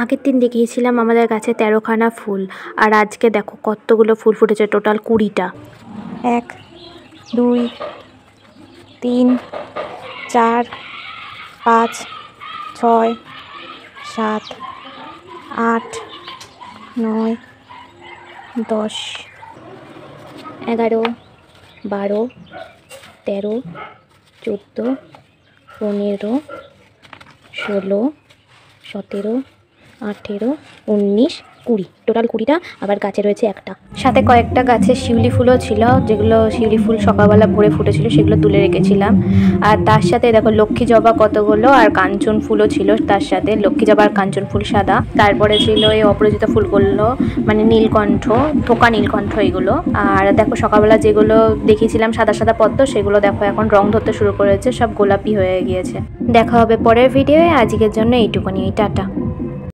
আগের দিন দেখিয়েছিলাম আমাদের গাছে 13খানা ফুল, আর আজকে দেখো কতগুলো ফুল ফুটেছে, টোটাল 20টা। 1 2 3 4 5 6 7 8 9 10 11 12 13 14 15 16 17 18 19 20, টোটাল 20টা। আবার গাছে রয়েছে একটা, সাথে কয়েকটা গাছে শিউলি ফুলও ছিল, যেগুলো শিউলি ফুল সকালবেলা ভোরে ফুটেছিল, সেগুলো তুলে রেখেছিলাম। আর তার সাথে দেখো লক্ষ্মী জবা কতগুলো, আর কাঞ্চন ফুলও ছিল তার সাথে, লক্ষ্মী জবা আর কাঞ্চন ফুল সাদা। তারপরে ছিল এই অপরাজিতা ফুলগুলো, মানে নীলকণ্ঠ, থোকা নীলকণ্ঠ এগুলো। আর দেখো সকালবেলা যেগুলো দেখিয়েছিলাম সাদা সাদা পদ্ম, সেগুলো দেখো এখন রং ধরতে শুরু করেছে, সব গোলাপি হয়ে গিয়েছে। দেখা হবে পরের ভিডিওয়ে, আজকের জন্য এইটুকুনি, টাটা।